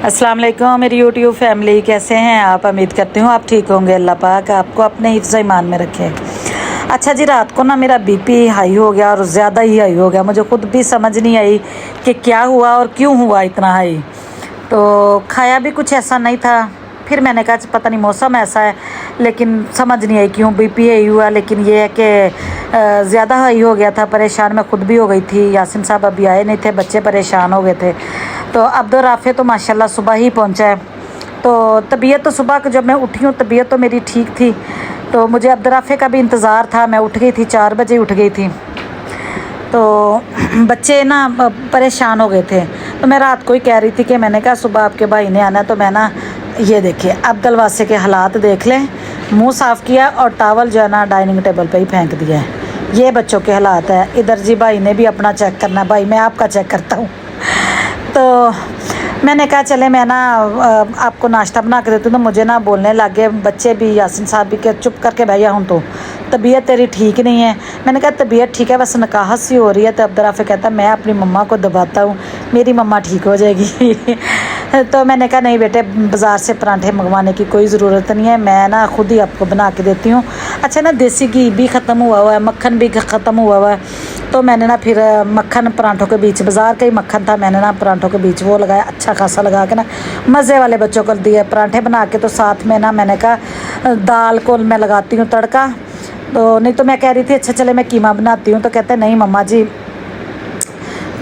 अस्सलाम वालेकुम मेरी यूट्यूब फैमिली, कैसे हैं आप? उम्मीद करती हूँ आप ठीक होंगे। अल्लाह पाक आपको अपने हिफ्ज़ ईमान में रखे। अच्छा जी, रात को ना मेरा बीपी हाई हो गया और ज़्यादा ही हाई हो गया। मुझे ख़ुद भी समझ नहीं आई कि क्या हुआ और क्यों हुआ इतना हाई। तो खाया भी कुछ ऐसा नहीं था। फिर मैंने कहा पता नहीं मौसम ऐसा है, लेकिन समझ नहीं आई क्यों बीपी हाई हुआ। लेकिन ये है कि ज़्यादा हाई हो गया था। परेशान मैं ख़ुद भी हो गई थी। यासिन साहब अभी आए नहीं थे, बच्चे परेशान हो गए थे। तो अब्दुल राफ़े तो माशाल्लाह सुबह ही पहुंचा है। तो तबीयत तो सुबह को जब मैं उठी हूँ तबीयत तो मेरी ठीक थी। तो मुझे अब्दुल राफ़े का भी इंतज़ार था। मैं उठ गई थी, 4 बजे उठ गई थी। तो बच्चे ना परेशान हो गए थे। तो मैं रात को ही कह रही थी कि मैंने कहा सुबह आपके भाई ने आना, तो मैं ना ये देखिए अब्दुल वासे के हालात देख लें। मुंह साफ़ किया और टावल जो है ना डाइनिंग टेबल पे ही फेंक दिया है। ये बच्चों के हालात है। इधर जी भाई ने भी अपना चेक करना है। भाई मैं आपका चेक करता हूँ। तो मैंने कहा चले मैं ना आपको नाश्ता बना के देती हूँ। तो मुझे ना बोलने लग गए बच्चे भी, यासिन साहब भी, कि चुप करके भैया हूँ तो तबीयत तेरी ठीक नहीं है। मैंने कहा तबीयत ठीक है, बस नकाहत सी हो रही है। तो अब्दुल राफ़े कहता मैं अपनी मम्मा को दबाता हूँ, मेरी मम्मा ठीक हो जाएगी। तो मैंने कहा नहीं बेटे, बाज़ार से पराठे मंगवाने की कोई ज़रूरत नहीं है, मैं ना खुद ही आपको बना के देती हूँ। अच्छा ना देसी घी भी ख़त्म हुआ है, मक्खन भी ख़त्म हुआ है। तो मैंने ना फिर मक्खन पराठों के बीच, बाज़ार का ही मक्खन था, मैंने ना पराठों के बीच वो लगाया, अच्छा खासा लगा के ना मज़े वाले बच्चों को दिए पराठे बना के। तो साथ में ना मैंने कहा दाल को मैं लगाती हूँ तड़का। तो नहीं तो मैं कह रही थी अच्छा चले मैं कीमा बनाती हूँ। तो कहते नहीं मम्मा जी।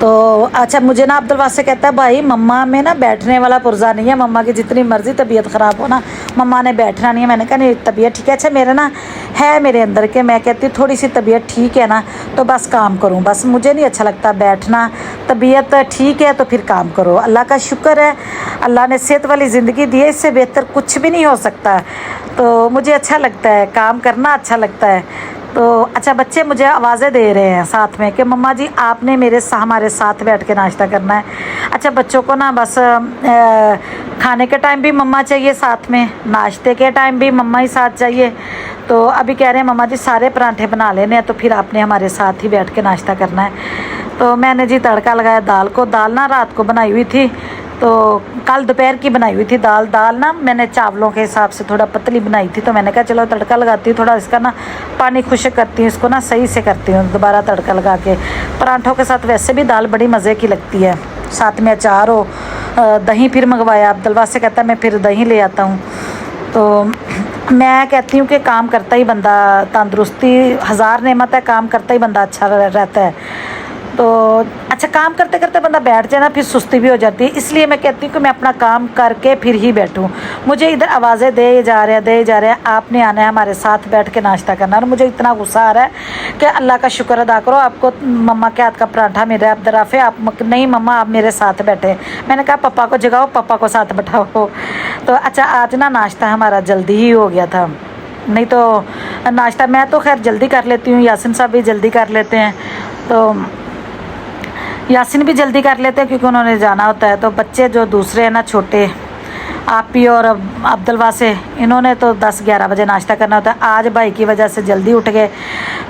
तो अच्छा मुझे ना अब्दुल वासे कहता है भाई मम्मा में ना बैठने वाला पुर्जा नहीं है, मम्मा की जितनी मर्ज़ी तबीयत ख़राब हो ना मम्मा ने बैठना नहीं है। मैंने कहा नहीं तबीयत ठीक है। अच्छा मेरे ना है मेरे अंदर के, मैं कहती हूँ थोड़ी सी तबीयत ठीक है ना तो बस काम करूँ, बस मुझे नहीं अच्छा लगता बैठना। तबीयत ठीक है तो फिर काम करो। अल्लाह का शुक्र है, अल्लाह ने सेहत वाली ज़िंदगी दी है, इससे बेहतर कुछ भी नहीं हो सकता। तो मुझे अच्छा लगता है काम करना, अच्छा लगता है। तो अच्छा बच्चे मुझे आवाज़ें दे रहे हैं साथ में कि मम्मा जी आपने हमारे साथ बैठ के नाश्ता करना है। अच्छा बच्चों को ना बस खाने के टाइम भी मम्मा चाहिए, साथ में नाश्ते के टाइम भी मम्मा ही साथ चाहिए। तो अभी कह रहे हैं मम्मा जी सारे पराठे बना लेने हैं, तो फिर आपने हमारे साथ ही बैठ के नाश्ता करना है। तो मैंने जी तड़का लगाया दाल को। दाल ना रात को बनाई हुई थी, तो कल दोपहर की बनाई हुई थी दाल ना मैंने चावलों के हिसाब से थोड़ा पतली बनाई थी। तो मैंने कहा चलो तड़का लगाती हूँ, थोड़ा इसका ना पानी खुश्क करती हूँ, इसको ना सही से करती हूँ दोबारा तड़का लगा के। पराठों के साथ वैसे भी दाल बड़ी मज़े की लगती है, साथ में अचार हो। दही फिर मंगवाया, अब्दुल वासे कहता मैं फिर दही ले आता हूँ। तो मैं कहती हूँ कि काम करता ही बंदा, तंदुरुस्ती हज़ार नेमत है, काम करता ही बंदा अच्छा रहता है। तो अच्छा काम करते करते बंदा बैठ जाए ना फिर सुस्ती भी हो जाती है। इसलिए मैं कहती हूँ कि मैं अपना काम करके फिर ही बैठूँ। मुझे इधर आवाज़ें दे जा रहे हैं आपने आना है हमारे साथ बैठ के नाश्ता करना। और मुझे इतना गुस्सा आ रहा है कि अल्लाह का शुक्र अदा करो आपको मम्मा के हाथ का पराठा मिल रहा है। अब्दुल राफ़े आप नहीं मम्मा आप मेरे साथ बैठे। मैंने कहा पापा को जगाओ, पापा को साथ बैठाओ। तो अच्छा आज ना नाश्ता हमारा जल्दी ही हो गया था, नहीं तो नाश्ता मैं तो खैर जल्दी कर लेती हूँ, यासिन साहब भी जल्दी कर लेते हैं। तो यासिन भी जल्दी कर लेते हैं क्योंकि उन्होंने जाना होता है। तो बच्चे जो दूसरे हैं ना छोटे, आपी और अब्दुल वासे, इन्होंने तो 10-11 बजे नाश्ता करना होता है। आज भाई की वजह से जल्दी उठ गए।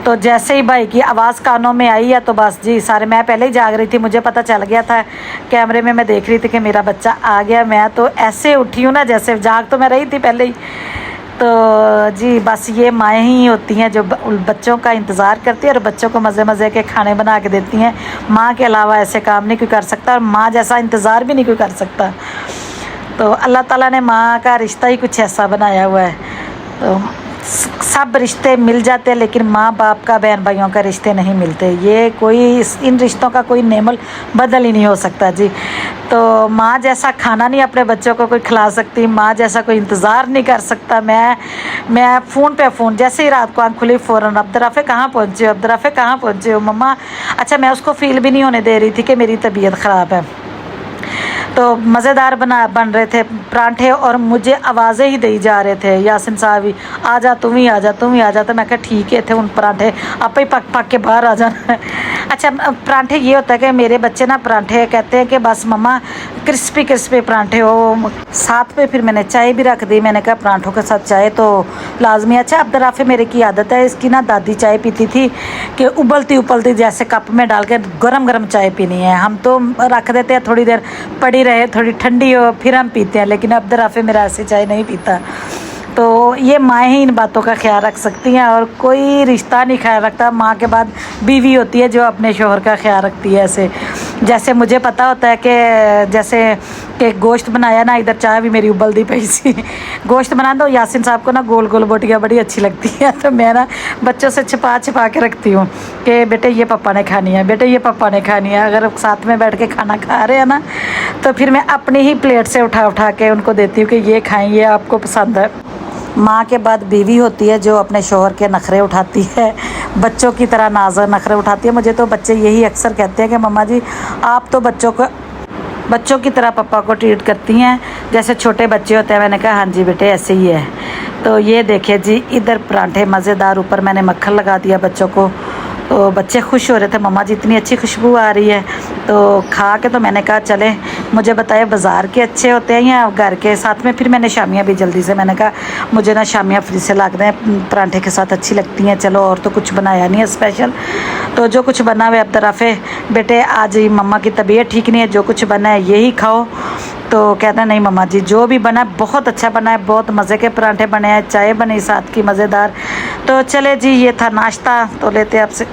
तो जैसे ही भाई की आवाज़ कानों में आई है तो बस जी सारे, मैं पहले ही जाग रही थी, मुझे पता चल गया था, कैमरे में मैं देख रही थी कि मेरा बच्चा आ गया। मैं तो ऐसे उठी हूँ ना जैसे, जाग तो मैं रही थी पहले ही। तो जी बस ये माएँ ही होती हैं जो बच्चों का इंतज़ार करती है और बच्चों को मज़े मज़े के खाने बना के देती हैं। माँ के अलावा ऐसे काम नहीं कोई कर सकता और माँ जैसा इंतज़ार भी नहीं कोई कर सकता। तो अल्लाह ताला ने माँ का रिश्ता ही कुछ ऐसा बनाया हुआ है। तो सब रिश्ते मिल जाते हैं लेकिन माँ बाप का, बहन भाइयों का रिश्ते नहीं मिलते। ये कोई इन रिश्तों का कोई नेमल बदल ही नहीं हो सकता जी। तो माँ जैसा खाना नहीं अपने बच्चों को कोई खिला सकती, माँ जैसा कोई इंतज़ार नहीं कर सकता। मैं फ़ोन पे फ़ोन, जैसे ही रात को आँख खुली फ़ौरन अब्दुल राफ़े कहाँ पहुँचे हो, अब्दुल राफ़े कहाँ पहुँचे हो मम्मा। अच्छा मैं उसको फ़ील भी नहीं होने दे रही थी कि मेरी तबीयत ख़राब है। तो मज़ेदार बन रहे थे पराठे और मुझे आवाज़ें ही दी जा रहे थे, यासिन साहब ही आ जा, तुम ही आ जा, तुम ही आ जा। तो मैं कहा ठीक है थे उन पराठे आप ही पक के बाहर आ जाना है। अच्छा परांठे ये होता है कि मेरे बच्चे ना परांठे कहते हैं कि बस मम्मा क्रिस्पी क्रिस्पी परांठे हो। साथ में फिर मैंने चाय भी रख दी, मैंने कहा परांठों के साथ चाय तो लाजमी। अच्छा अब्दुर्राफ़े मेरे की आदत है, इसकी ना दादी चाय पीती थी कि उबलती उबलती जैसे कप में डाल के गरम गरम चाय पीनी है। हम तो रख देते हैं थोड़ी देर पड़ी रहे, थोड़ी ठंडी हो फिर हम पीते हैं, लेकिन अब्दुर्राफ़े मेरा ऐसे चाय नहीं पीता। तो ये माँ ही इन बातों का ख्याल रख सकती हैं और कोई रिश्ता नहीं ख्याल रखता। माँ के बाद बीवी होती है जो अपने शोहर का ख्याल रखती है। ऐसे जैसे मुझे पता होता है कि जैसे कि गोश्त बनाया ना, इधर चाय भी मेरी उबलती पई सी। गोश्त बना दो, यासिन साहब को ना गोल गोल बोटियाँ बड़ी अच्छी लगती है, तो मैं ना बच्चों से छिपा छिपा के रखती हूँ कि बेटे ये पापा ने खानी है, बेटे ये पापा ने खानी है। अगर साथ में बैठ के खाना खा रहे हैं ना, तो फिर मैं अपनी ही प्लेट से उठा उठा के उनको देती हूँ कि ये खाएं, ये आपको पसंद है। माँ के बाद बीवी होती है जो अपने शोहर के नखरे उठाती है, बच्चों की तरह नाज़ नखरे उठाती है। मुझे तो बच्चे यही अक्सर कहते हैं कि मम्मा जी आप तो बच्चों की तरह पापा को ट्रीट करती हैं जैसे छोटे बच्चे होते हैं। मैंने कहा हाँ जी बेटे ऐसे ही है। तो ये देखिए जी, इधर परांठे मज़ेदार, ऊपर मैंने मक्खन लगा दिया बच्चों को, तो बच्चे खुश हो रहे थे, मम्मा जी इतनी अच्छी खुशबू आ रही है। तो खा के तो मैंने कहा चले, मुझे बताए बाज़ार के अच्छे होते हैं या घर के। साथ में फिर मैंने शामियाँ भी जल्दी से, मैंने कहा मुझे ना शामियाँ फ्रिज से ला दें, परांठे के साथ अच्छी लगती हैं। चलो और तो कुछ बनाया नहीं है स्पेशल, तो जो कुछ बना हुआ अब्दुर्राफ़े बेटे आज मम्मा की तबीयत ठीक नहीं है, जो कुछ बना है यही खाओ। तो कहता है नहीं मम्मा जी जो भी बना बहुत अच्छा बना है, बहुत मज़े के परांठे बने हैं, चाय बनी साथ की मज़ेदार। तो चले जी ये था नाश्ता, तो लेते हैं आपसे।